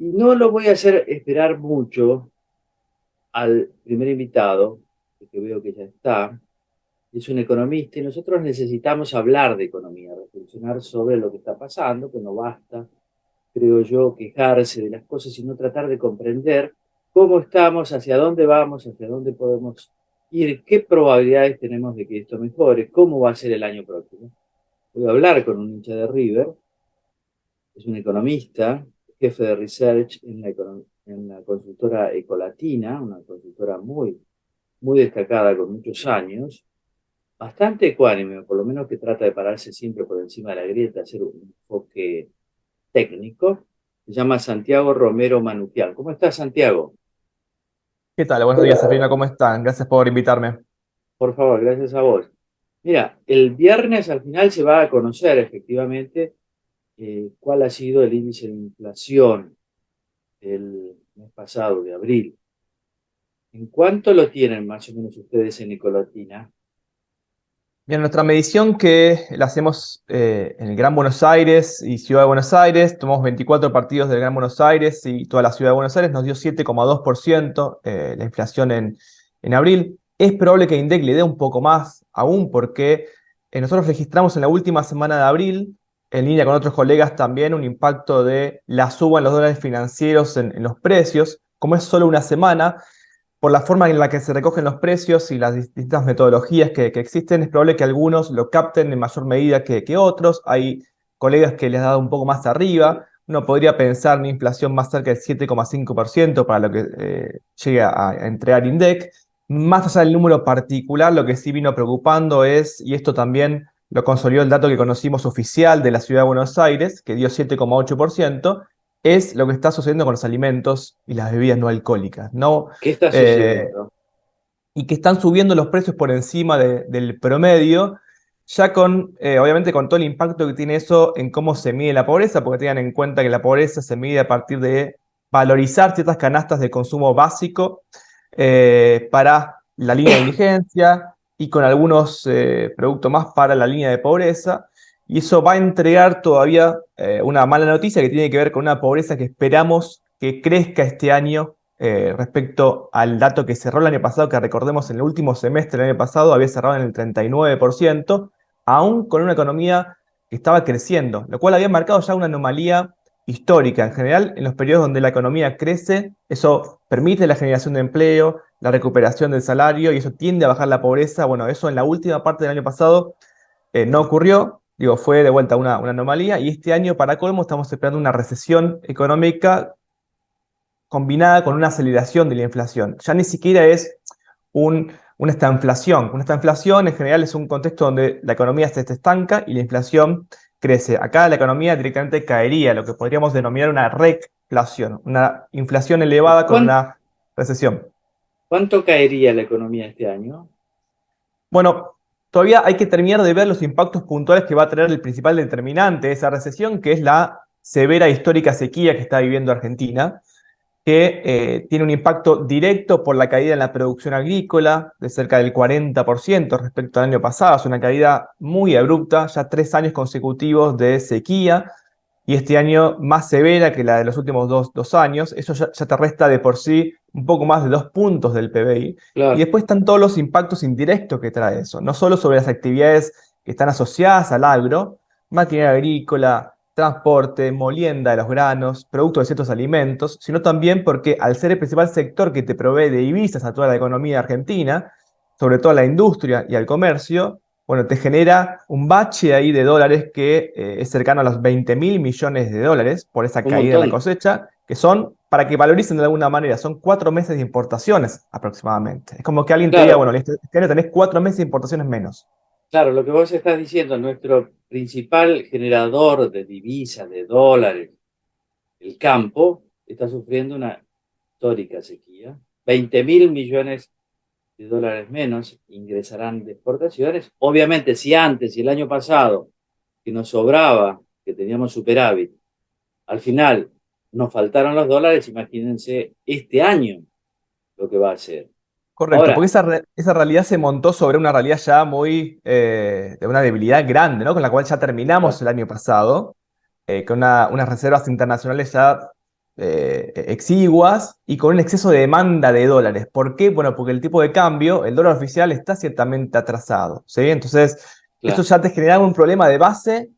Y no lo voy a hacer esperar mucho al primer invitado, que veo que ya está. Es un economista y nosotros necesitamos hablar de economía, reflexionar sobre lo que está pasando, que no basta, creo yo, quejarse de las cosas, sino tratar de comprender cómo estamos, hacia dónde vamos, hacia dónde podemos ir, qué probabilidades tenemos de que esto mejore, cómo va a ser el año próximo. Voy a hablar con un hincha de River, es un economista, jefe de research en la consultora Ecolatina, una consultora muy destacada con muchos años, bastante ecuánime, por lo menos que trata de pararse siempre por encima de la grieta, hacer un enfoque técnico. Se llama Santiago Romero Manuquial. ¿Cómo estás, Santiago? ¿Qué tal? Buenos días, Safina, ¿cómo están? Gracias por invitarme. Por favor, gracias a vos. Mira, el viernes al final se va a conocer efectivamente cuál ha sido el índice de inflación del mes pasado, de abril. ¿En cuánto lo tienen más o menos ustedes en Nicolatina? Bien, nuestra medición que la hacemos en el Gran Buenos Aires y Ciudad de Buenos Aires, tomamos 24 partidos del Gran Buenos Aires y toda la Ciudad de Buenos Aires, nos dio 7,2% la inflación en abril. Es probable que INDEC le dé un poco más aún porque nosotros registramos en la última semana de abril, en línea con otros colegas también, un impacto de la suba en los dólares financieros en los precios. Como es solo una semana, por la forma en la que se recogen los precios y las distintas metodologías que existen, es probable que algunos lo capten en mayor medida que otros. Hay colegas que les ha dado un poco más arriba. Uno podría pensar una inflación más cerca del 7,5% para lo que llegue a entregar INDEC. Más allá del número particular, lo que sí vino preocupando es, y esto también lo consolidó el dato que conocimos oficial de la Ciudad de Buenos Aires, que dio 7,8%, es lo que está sucediendo con los alimentos y las bebidas no alcohólicas. No, ¿Qué está eh, sucediendo? y que están subiendo los precios por encima del promedio, ya obviamente con todo el impacto que tiene eso en cómo se mide la pobreza, porque tengan en cuenta que la pobreza se mide a partir de valorizar ciertas canastas de consumo básico para la línea de indigencia y con algunos productos más para la línea de pobreza. Y eso va a entregar todavía una mala noticia que tiene que ver con una pobreza que esperamos que crezca este año respecto al dato que cerró el año pasado, que recordemos en el último semestre del año pasado había cerrado en el 39%, aún con una economía que estaba creciendo, lo cual había marcado ya una anomalía histórica. En general, en los periodos donde la economía crece, eso permite la generación de empleo, la recuperación del salario y eso tiende a bajar la pobreza. Bueno, eso en la última parte del año pasado no ocurrió. Digo, fue de vuelta una anomalía y este año, para colmo, estamos esperando una recesión económica combinada con una aceleración de la inflación. Ya ni siquiera es una estanflación. Una estanflación en general es un contexto donde la economía se estanca y la inflación crece. Acá la economía directamente caería, lo que podríamos denominar una recflación, una inflación elevada con ¿Cuán- una recesión. ¿Cuánto caería la economía este año? Bueno, todavía hay que terminar de ver los impactos puntuales que va a tener el principal determinante de esa recesión, que es la severa histórica sequía que está viviendo Argentina, que tiene un impacto directo por la caída en la producción agrícola de cerca del 40% respecto al año pasado. Es una caída muy abrupta, ya 3 años consecutivos de sequía y este año más severa que la de los últimos dos años. Eso ya te resta de por sí un poco más de 2 puntos del PBI. Y Claro. después están todos los impactos indirectos que trae eso, no solo sobre las actividades que están asociadas al agro, maquinaria agrícola, transporte, molienda de los granos, producto de ciertos alimentos, sino también porque al ser el principal sector que te provee de divisas a toda la economía argentina, sobre todo a la industria y al comercio, bueno, te genera un bache ahí de dólares que es cercano a los 20.000 millones de dólares por esa Un caída en la montón. cosecha, que son, para que valoricen de alguna manera, son 4 meses de importaciones aproximadamente. Es como que alguien te diga, Claro, bueno, este año tenés 4 meses de importaciones menos. claro, lo que vos estás diciendo, nuestro principal generador de divisas, de dólares, el campo, está sufriendo una histórica sequía. 20.000 millones de dólares menos ingresarán de exportaciones. Obviamente, si antes y el año pasado, que nos sobraba, que teníamos superávit, al final nos faltaron los dólares, imagínense este año lo que va a ser. Correcto, porque Ahora, esa realidad se montó sobre una realidad ya muy de una debilidad grande, ¿no? Con la cual ya terminamos el año pasado, con unas reservas internacionales ya exiguas y con un exceso de demanda de dólares. ¿Por qué? Bueno, porque el tipo de cambio, el dólar oficial está ciertamente atrasado, ¿sí? Entonces, eso Claro. ya te generaba un problema de base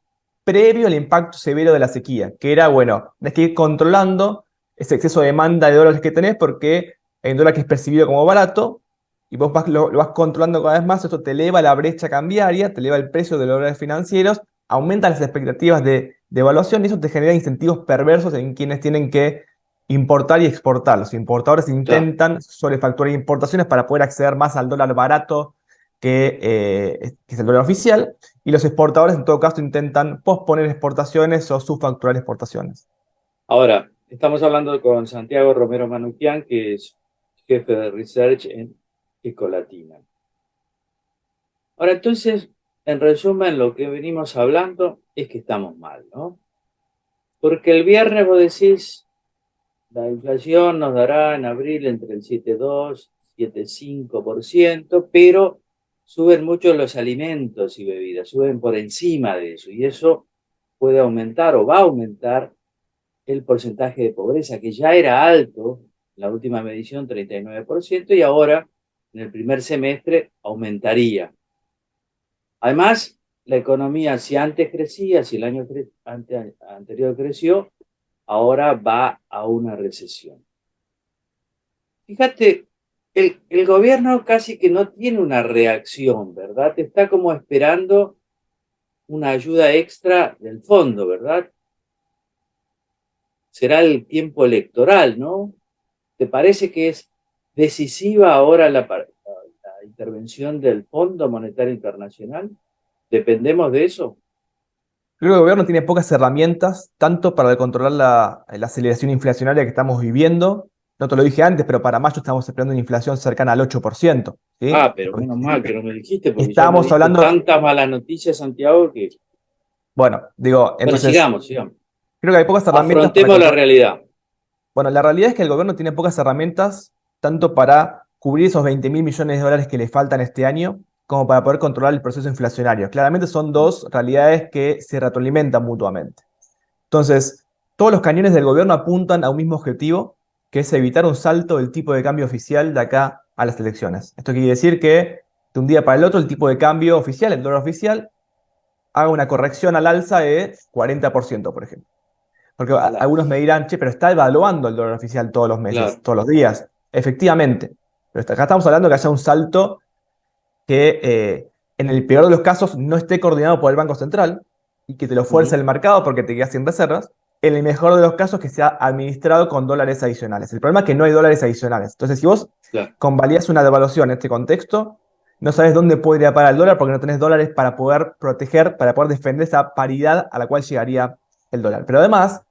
previo al impacto severo de la sequía, que era, bueno, tienes que ir controlando ese exceso de demanda de dólares que tenés porque hay un dólar que es percibido como barato y vos lo vas controlando cada vez más, esto te eleva la brecha cambiaria, te eleva el precio de los dólares financieros, aumenta las expectativas de evaluación y eso te genera incentivos perversos en quienes tienen que importar y exportar. Los importadores Claro. intentan sobrefacturar importaciones para poder acceder más al dólar barato que es el dólar oficial, y los exportadores en todo caso intentan posponer exportaciones o subfacturar exportaciones. Ahora, estamos hablando con Santiago Romero Manutian, que es jefe de research en Ecolatina. Ahora, entonces, en resumen, lo que venimos hablando es que estamos mal, ¿no? Porque el viernes vos decís, la inflación nos dará en abril entre el 7,2 y 7,5%, pero suben mucho los alimentos y bebidas, suben por encima de eso, y eso puede aumentar o va a aumentar el porcentaje de pobreza, que ya era alto en la última medición, 39%, y ahora en el primer semestre aumentaría. Además, la economía, si antes crecía, si el año anterior creció, ahora va a una recesión. Fíjate, el gobierno casi que no tiene una reacción, ¿verdad? Está como esperando una ayuda extra del fondo, ¿verdad? Será el tiempo electoral, ¿no? ¿Te parece que es decisiva ahora la intervención del Fondo Monetario Internacional? ¿Dependemos de eso? Creo que el gobierno tiene pocas herramientas, tanto para controlar la aceleración inflacionaria que estamos viviendo. No te lo dije antes, pero para mayo estamos esperando una inflación cercana al 8%, ¿sí? Ah, pero menos mal que no me dijiste, porque ya me Estábamos diste hablando, tantas malas noticias, Santiago, que... bueno, digo, Bueno, entonces, sigamos, sigamos. creo que hay pocas herramientas para Afrontemos la controlar. realidad. Bueno, la realidad es que el gobierno tiene pocas herramientas, tanto para cubrir esos 20.000 millones de dólares que le faltan este año, como para poder controlar el proceso inflacionario. Claramente son dos realidades que se retroalimentan mutuamente. Entonces, todos los cañones del gobierno apuntan a un mismo objetivo, que es evitar un salto del tipo de cambio oficial de acá a las elecciones. Esto quiere decir que de un día para el otro el tipo de cambio oficial, el dólar oficial, haga una corrección al alza de 40%, por ejemplo. Porque Ojalá. algunos me dirán, che, pero está evaluando el dólar oficial todos los meses, Claro. todos los días. Efectivamente. Pero acá estamos hablando que haya un salto que en el peor de los casos no esté coordinado por el Banco Central y que te lo fuerce Ujú. el mercado porque te quedas sin reservas. En el mejor de los casos que sea administrado con dólares adicionales. El problema es que no hay dólares adicionales. Entonces, si vos Claro. convalías una devaluación en este contexto, no sabes dónde puede ir a parar el dólar porque no tenés dólares para poder proteger, para poder defender esa paridad a la cual llegaría el dólar. Pero además,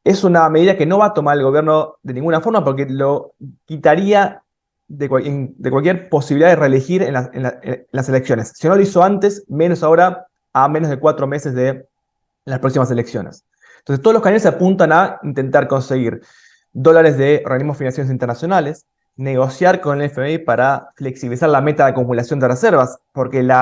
es una medida que no va a tomar el gobierno de ninguna forma porque lo quitaría de cualquier posibilidad de reelegir en las elecciones. Si no lo hizo antes, menos ahora, a menos de 4 meses de las próximas elecciones. Entonces, todos los canales se apuntan a intentar conseguir dólares de organismos financieros internacionales, negociar con el FMI para flexibilizar la meta de acumulación de reservas, porque el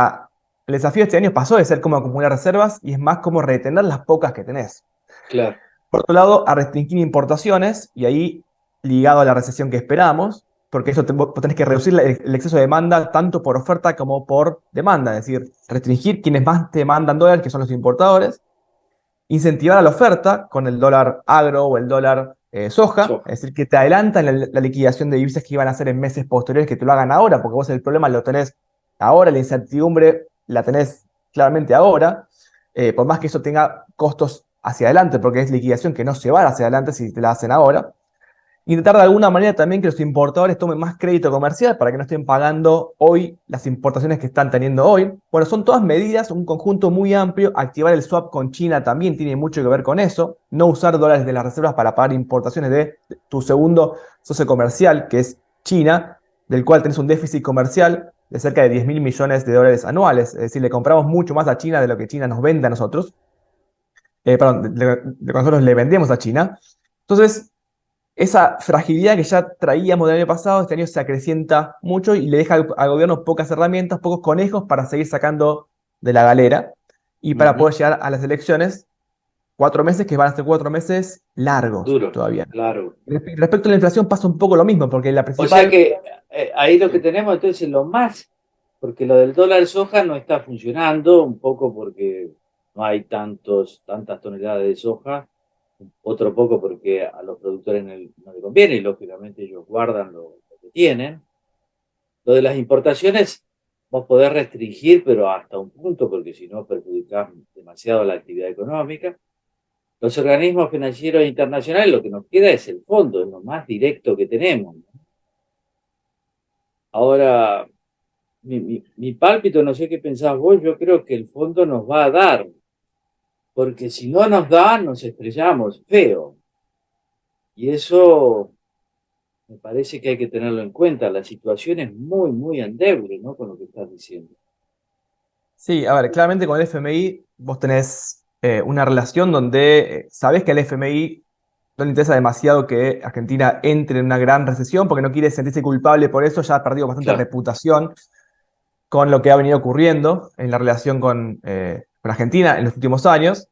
desafío de este año pasó de ser cómo acumular reservas y es más cómo retener las pocas que tenés. Claro. Por otro lado, a restringir importaciones, y ahí ligado a la recesión que esperamos, porque eso vos tenés que reducir el exceso de demanda tanto por oferta como por demanda, es decir, restringir quienes más te mandan dólares, que son los importadores, incentivar a la oferta con el dólar agro o el dólar soja, Soja. es decir, que te adelantan la liquidación de divisas que iban a hacer en meses posteriores, que te lo hagan ahora, porque vos el problema lo tenés ahora, la incertidumbre la tenés claramente ahora, por más que eso tenga costos hacia adelante, porque es liquidación que no se va hacia adelante si te la hacen ahora. Intentar de alguna manera también que los importadores tomen más crédito comercial para que no estén pagando hoy las importaciones que están teniendo hoy. Bueno, son todas medidas, un conjunto muy amplio. Activar el swap con China también tiene mucho que ver con eso. No usar dólares de las reservas para pagar importaciones de tu segundo socio comercial, que es China, del cual tenés un déficit comercial de cerca de 10.000 millones de dólares anuales. Es decir, le compramos mucho más a China de lo que China nos vende a nosotros. Perdón, de lo que nosotros le vendemos a China. Entonces, esa fragilidad que ya traíamos del año pasado, este año se acrecienta mucho y le deja al gobierno pocas herramientas, pocos conejos para seguir sacando de la galera y para Ujú. poder llegar a las elecciones. 4 meses que van a ser 4 meses largos duro, todavía. claro. Respecto a la inflación pasa un poco lo mismo, porque la O sea principal... que ahí lo que tenemos entonces lo más, porque lo del dólar soja no está funcionando, un poco porque no hay tantas toneladas de soja, otro poco porque a los productores no les conviene y lógicamente ellos guardan lo que tienen. Lo de las importaciones vos podés restringir, pero hasta un punto, porque si no perjudicás demasiado la actividad económica. Los organismos financieros internacionales, lo que nos queda es el fondo, es lo más directo que tenemos. Ahora, mi pálpito, no sé qué pensás vos, yo creo que el fondo nos va a dar, porque si no nos da, nos estrellamos feo. Y eso me parece que hay que tenerlo en cuenta. La situación es muy, muy endeble, ¿no? Con lo que estás diciendo. Sí, a ver, claramente con el FMI vos tenés una relación donde sabés que al FMI no le interesa demasiado que Argentina entre en una gran recesión porque no quiere sentirse culpable por eso, ya ha perdido bastante Claro, reputación con lo que ha venido ocurriendo en la relación con Argentina en los últimos años.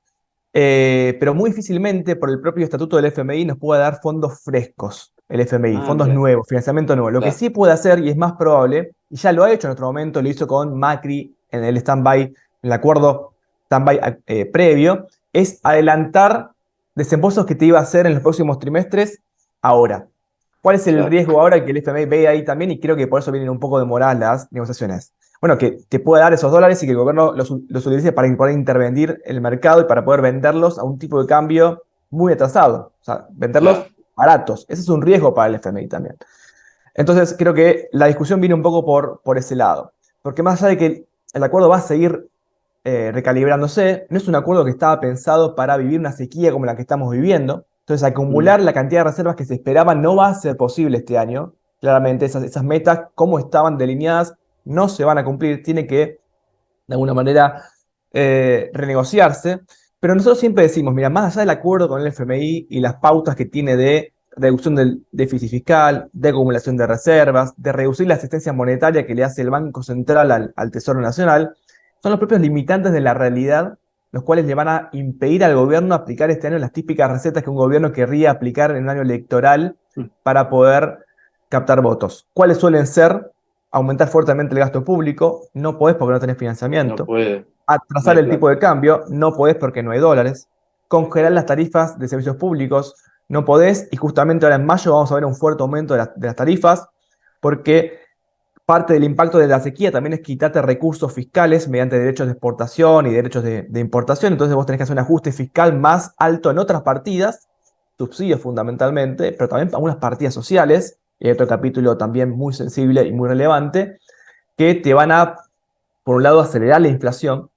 Pero muy difícilmente por el propio estatuto del FMI nos puede dar fondos frescos, el FMI, fondos claro, nuevos, financiamiento nuevo. Lo que claro, sí puede hacer, y es más probable, y ya lo ha hecho en otro momento, lo hizo con Macri en el stand-by, en el acuerdo stand-by previo, es adelantar desembolsos que te iba a hacer en los próximos trimestres ahora. ¿Cuál es el claro. riesgo ahora que el FMI ve ahí también? Y creo que por eso vienen un poco demoradas las negociaciones. Bueno, que pueda dar esos dólares y que el gobierno los utilice para poder intervenir el mercado y para poder venderlos a un tipo de cambio muy atrasado. O sea, venderlos Claro. baratos. Ese es un riesgo para el FMI también. Entonces, creo que la discusión viene un poco por ese lado. Porque más allá de que el acuerdo va a seguir recalibrándose, no es un acuerdo que estaba pensado para vivir una sequía como la que estamos viviendo. Entonces, Mm, acumular la cantidad de reservas que se esperaban no va a ser posible este año. Claramente, esas metas, como estaban delineadas, no se van a cumplir. Tiene que, de alguna manera, renegociarse. Pero nosotros siempre decimos, mira, más allá del acuerdo con el FMI y las pautas que tiene de reducción del déficit fiscal, de acumulación de reservas, de reducir la asistencia monetaria que le hace el Banco Central al Tesoro Nacional, son los propios limitantes de la realidad los cuales le van a impedir al gobierno aplicar este año las típicas recetas que un gobierno querría aplicar en un año electoral mm. para poder captar votos. ¿Cuáles suelen ser? Aumentar fuertemente el gasto público, no podés porque no tenés No financiamiento. puede, no Atrasar hay el tipo plata. de cambio, no podés porque no hay dólares. Congelar las tarifas de servicios públicos, no podés. Y justamente ahora en mayo vamos a ver un fuerte aumento de las tarifas porque parte del impacto de la sequía también es quitarte recursos fiscales mediante derechos de exportación y derechos de importación. Entonces vos tenés que hacer un ajuste fiscal más alto en otras partidas, subsidios fundamentalmente, pero también algunas partidas sociales. Y hay otro capítulo también muy sensible y muy relevante, que te van a, por un lado, acelerar la inflación,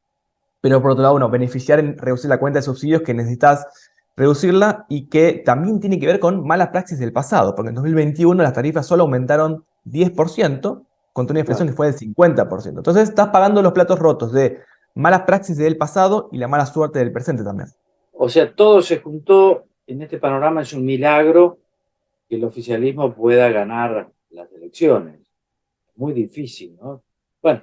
pero por otro lado, bueno, beneficiar en reducir la cuenta de subsidios que necesitas reducirla y que también tiene que ver con malas praxis del pasado, porque en 2021 las tarifas solo aumentaron 10% contra una inflación Claro. que fue del 50%. Entonces estás pagando los platos rotos de malas praxis del pasado y la mala suerte del presente también. O sea, todo se juntó en este panorama, es un milagro que el oficialismo pueda ganar las elecciones. Muy difícil, ¿no? Bueno,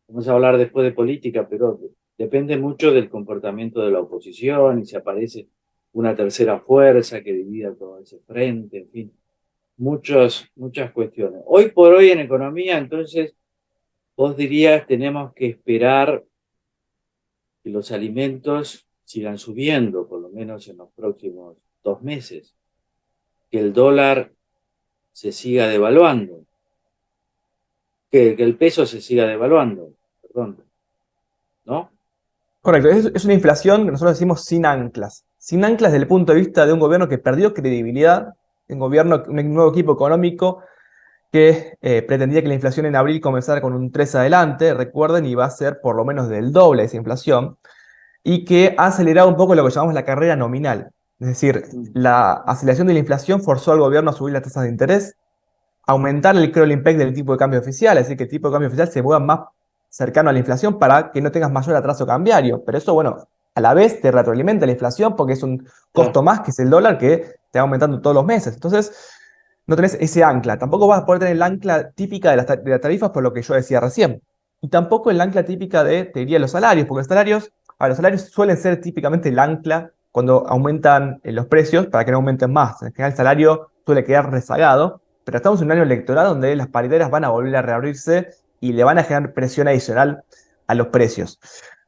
vamos a hablar después de política, pero depende mucho del comportamiento de la oposición y si aparece una tercera fuerza que divida todo ese frente, en fin, muchas cuestiones. Hoy por hoy en economía, entonces, vos dirías, tenemos que esperar que los alimentos sigan subiendo, por lo menos en los próximos 2 meses, que el dólar se siga devaluando, que el peso se siga devaluando, perdón, ¿no? Correcto, es una inflación que nosotros decimos sin anclas desde el punto de vista de un gobierno que perdió credibilidad, un nuevo equipo económico que pretendía que la inflación en abril comenzara con un 3 adelante, recuerden, y va a ser por lo menos del doble de esa inflación, y que ha acelerado un poco lo que llamamos la carrera nominal. Es decir, Mm, la aceleración de la inflación forzó al gobierno a subir las tasas de interés, aumentar el crawling peg del tipo de cambio oficial, es decir, que el tipo de cambio oficial se mueva más cercano a la inflación para que no tengas mayor atraso cambiario. Pero eso, bueno, a la vez te retroalimenta la inflación porque es un claro, costo más que es el dólar que te va aumentando todos los meses. Entonces, no tenés ese ancla. Tampoco vas a poder tener el ancla típica de las tarifas por lo que yo decía recién. Y tampoco el ancla típica de, te diría, los salarios, porque los salarios suelen ser típicamente el ancla cuando aumentan los precios para que no aumenten más. En general el salario suele quedar rezagado, pero estamos en un año electoral donde las paritarias van a volver a reabrirse y le van a generar presión adicional a los precios.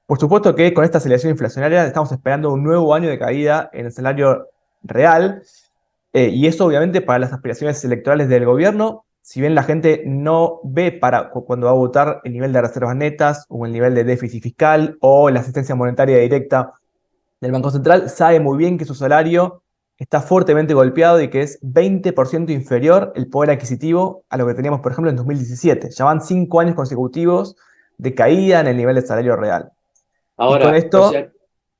Por supuesto que con esta aceleración inflacionaria estamos esperando un nuevo año de caída en el salario real, y eso obviamente para las aspiraciones electorales del gobierno, si bien la gente no ve para cuando va a votar el nivel de reservas netas o el nivel de déficit fiscal o la asistencia monetaria directa del Banco Central, sabe muy bien que su salario está fuertemente golpeado y que es 20% inferior el poder adquisitivo a lo que teníamos, por ejemplo, en 2017. Ya van 5 años consecutivos de caída en el nivel de salario real. Y con Ahora, o esto, sea,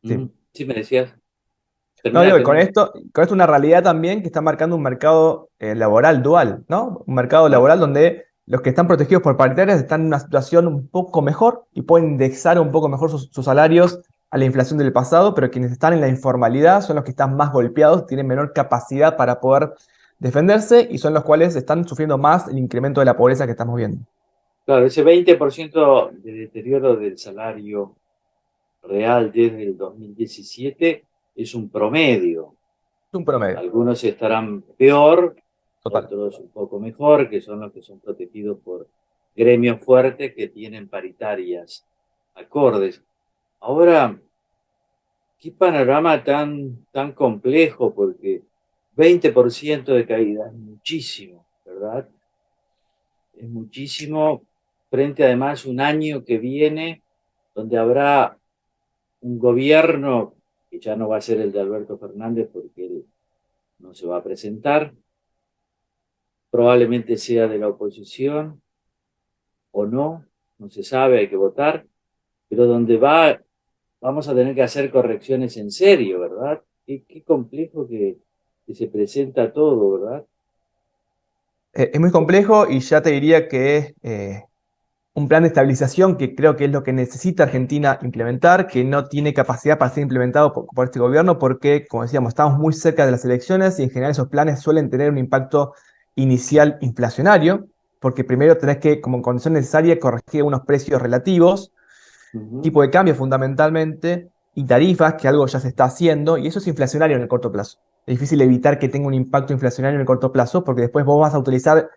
sí. sí me decías, No, termina, digo, y termina. con esto una realidad también que está marcando un mercado laboral dual, ¿no? Un mercado Claro, laboral donde los que están protegidos por paritarias están en una situación un poco mejor y pueden indexar un poco mejor sus salarios a la inflación del pasado, pero quienes están en la informalidad son los que están más golpeados, tienen menor capacidad para poder defenderse y son los cuales están sufriendo más el incremento de la pobreza que estamos viendo. claro, ese 20% de deterioro del salario real desde el 2017 es un promedio. Es un promedio, Algunos estarán peor, total. otros un poco mejor, que son los que son protegidos por gremios fuertes que tienen paritarias acordes. Ahora, qué panorama tan complejo, porque 20% de caída es muchísimo, ¿verdad? Es muchísimo frente además a un año que viene donde habrá un gobierno que ya no va a ser el de Alberto Fernández porque él no se va a presentar, probablemente sea de la oposición o no, no se sabe, hay que votar, pero donde vamos a tener que hacer correcciones en serio, ¿verdad? Qué complejo que se presenta todo, ¿verdad? Es muy complejo y ya te diría que es un plan de estabilización que creo que es lo que necesita Argentina implementar, que no tiene capacidad para ser implementado por este gobierno porque, como decíamos, estamos muy cerca de las elecciones y en general esos planes suelen tener un impacto inicial inflacionario, porque primero tenés que, como condición necesaria, corregir unos precios relativos, Ujú. tipo de cambio fundamentalmente, y tarifas, que algo ya se está haciendo, y eso es inflacionario en el corto plazo. Es difícil evitar que tenga un impacto inflacionario en el corto plazo porque después vos vas a utilizar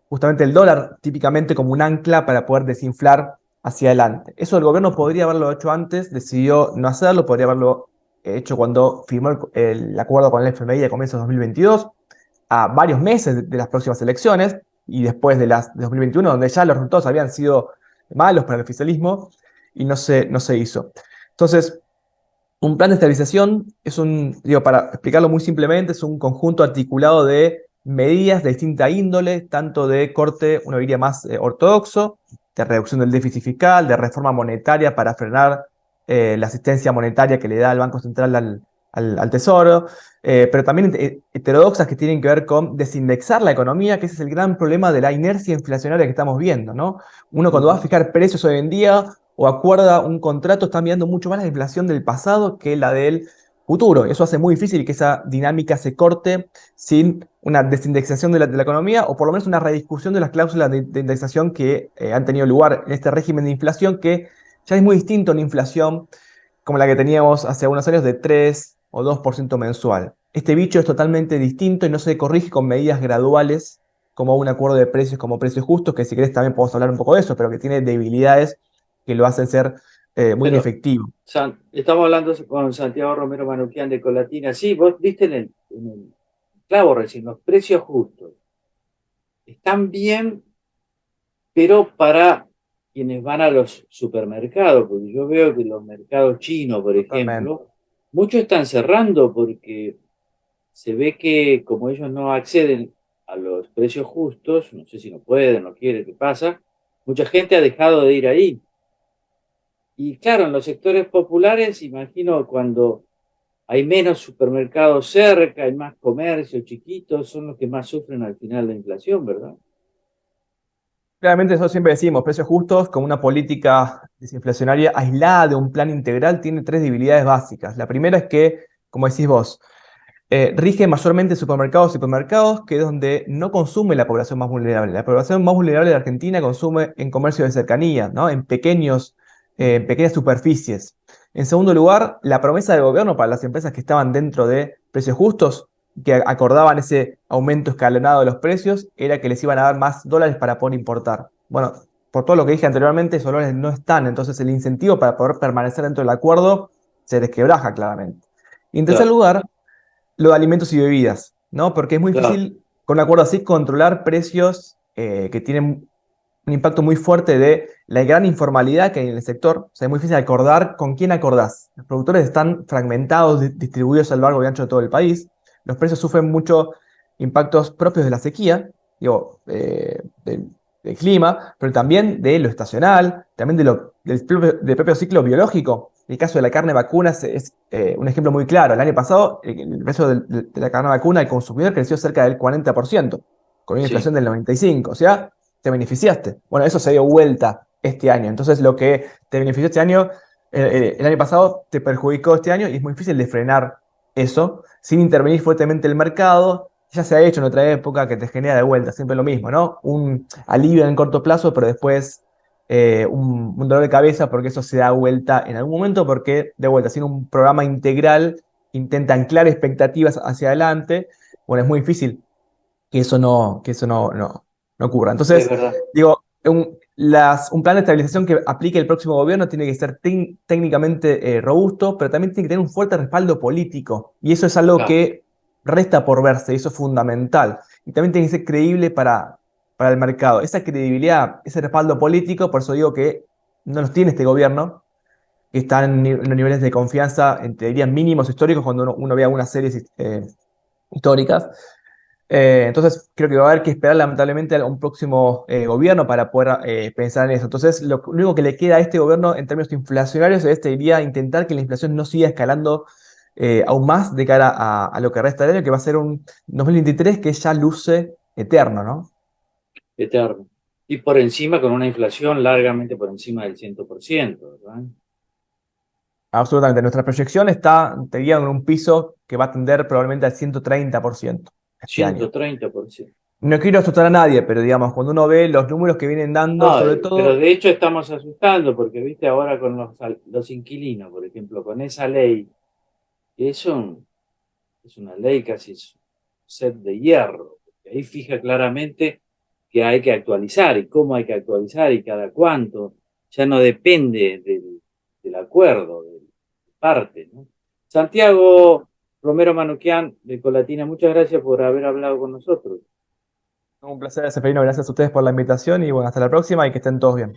justamente el dólar típicamente como un ancla para poder desinflar hacia adelante. Eso el gobierno podría haberlo hecho antes, decidió no hacerlo, podría haberlo hecho cuando firmó el acuerdo con el FMI a comienzos de 2022, a varios meses de las próximas elecciones y después de las de 2021, donde ya los resultados habían sido malos para el oficialismo y no se hizo. Entonces, un plan de estabilización es digo, para explicarlo muy simplemente, es un conjunto articulado de medidas de distinta índole, tanto de corte, uno diría más ortodoxo, de reducción del déficit fiscal, de reforma monetaria para frenar la asistencia monetaria que le da el Banco Central al Tesoro, pero también heterodoxas que tienen que ver con desindexar la economía, que ese es el gran problema de la inercia inflacionaria que estamos viendo, ¿no? Uno cuando va a Ujú. fijar precios hoy en día o acuerda un contrato, está mirando mucho más la inflación del pasado que la del futuro. Eso hace muy difícil que esa dinámica se corte sin una desindexación de la economía o por lo menos una rediscusión de las cláusulas de indexación que han tenido lugar en este régimen de inflación que ya es muy distinto a una inflación como la que teníamos hace unos años de 3 o 2% mensual. Este bicho es totalmente distinto y no se corrige con medidas graduales como un acuerdo de precios como precios justos, que si querés también podemos hablar un poco de eso, pero que tiene debilidades que lo hacen ser muy Pero inefectivo. Estamos hablando con Santiago Romero Manuquian de Colatina. Sí, vos viste en el clavo recién, los precios justos. Están bien, pero para quienes van a los supermercados, porque yo veo que los mercados chinos, por Totalmente. ejemplo, muchos están cerrando porque se ve que como ellos no acceden a los precios justos, no sé si no pueden, no quieren, qué pasa, mucha gente ha dejado de ir ahí. Y claro, en los sectores populares, imagino cuando hay menos supermercados cerca, hay más comercio chiquitos, son los que más sufren al final la inflación, ¿verdad? Claramente eso siempre decimos, precios justos como una política desinflacionaria aislada de un plan integral tiene tres debilidades básicas. La primera es que, como decís vos, rige mayormente supermercados y hipermercados, que es donde no consume la población más vulnerable. La población más vulnerable de Argentina consume en comercio de cercanía, ¿no? En pequeñas superficies. En segundo lugar, la promesa del gobierno para las empresas que estaban dentro de precios justos, que acordaban ese aumento escalonado de los precios, era que les iban a dar más dólares para poder importar. Bueno, por todo lo que dije anteriormente, esos dólares no están, entonces el incentivo para poder permanecer dentro del acuerdo se desquebraja claramente. Y en tercer Claro, lugar, lo de alimentos y bebidas, ¿no? Porque es muy claro, difícil con un acuerdo así controlar precios que tienen un impacto muy fuerte de la gran informalidad que hay en el sector. O sea, es muy difícil acordar con quién acordás. Los productores están fragmentados, distribuidos a lo largo y ancho de todo el país. Los precios sufren muchos impactos propios de la sequía, digo, del clima, pero también de lo estacional, también del propio ciclo biológico. El caso de la carne vacuna es un ejemplo muy claro. El año pasado, el precio de la carne vacuna al consumidor creció cerca del 40%, con una sí, inflación del 95%. O sea, te beneficiaste. Bueno, eso se dio vuelta este año. Entonces, lo que te benefició este año, el año pasado, te perjudicó este año y es muy difícil de frenar eso sin intervenir fuertemente el mercado. Ya se ha hecho en otra época que te genera de vuelta, siempre lo mismo, ¿no? Un alivio en el corto plazo, pero después un dolor de cabeza porque eso se da vuelta en algún momento, porque de vuelta, sin un programa integral, intenta anclar expectativas hacia adelante. Bueno, es muy difícil que eso no ocurra. es Entonces, verdad. digo, un plan de estabilización que aplique el próximo gobierno tiene que ser técnicamente robusto, pero también tiene que tener un fuerte respaldo político. Y eso es algo Claro, que resta por verse, y eso es fundamental. Y también tiene que ser creíble para el mercado. Esa credibilidad, ese respaldo político, por eso digo que no los tiene este gobierno, que está en los niveles de confianza, te diría, mínimos históricos cuando uno ve algunas series históricas. Entonces, creo que va a haber que esperar lamentablemente a un próximo gobierno para poder pensar en eso. Entonces, lo único que le queda a este gobierno en términos inflacionarios es, te diría, intentar que la inflación no siga escalando aún más de cara a lo que resta del año, que va a ser un 2023 que ya luce eterno, ¿no? eterno. Y por encima, con una inflación largamente por encima del 100%, ¿verdad? Absolutamente. Nuestra proyección está, te diría, en un piso que va a tender probablemente al 130% este año. 130%. No quiero asustar a nadie, pero digamos, cuando uno ve los números que vienen dando, No, sobre pero todo. de hecho estamos asustando porque, viste, ahora con los inquilinos, por ejemplo, con esa ley, que es una ley casi es un set de hierro, porque ahí fija claramente que hay que actualizar y cómo hay que actualizar y cada cuánto. Ya no depende del acuerdo, de parte, ¿no? Santiago Romero Manuquian, de Colatina, muchas gracias por haber hablado con nosotros. Un placer, Seferino. Gracias a ustedes por la invitación y bueno, hasta la próxima y que estén todos bien.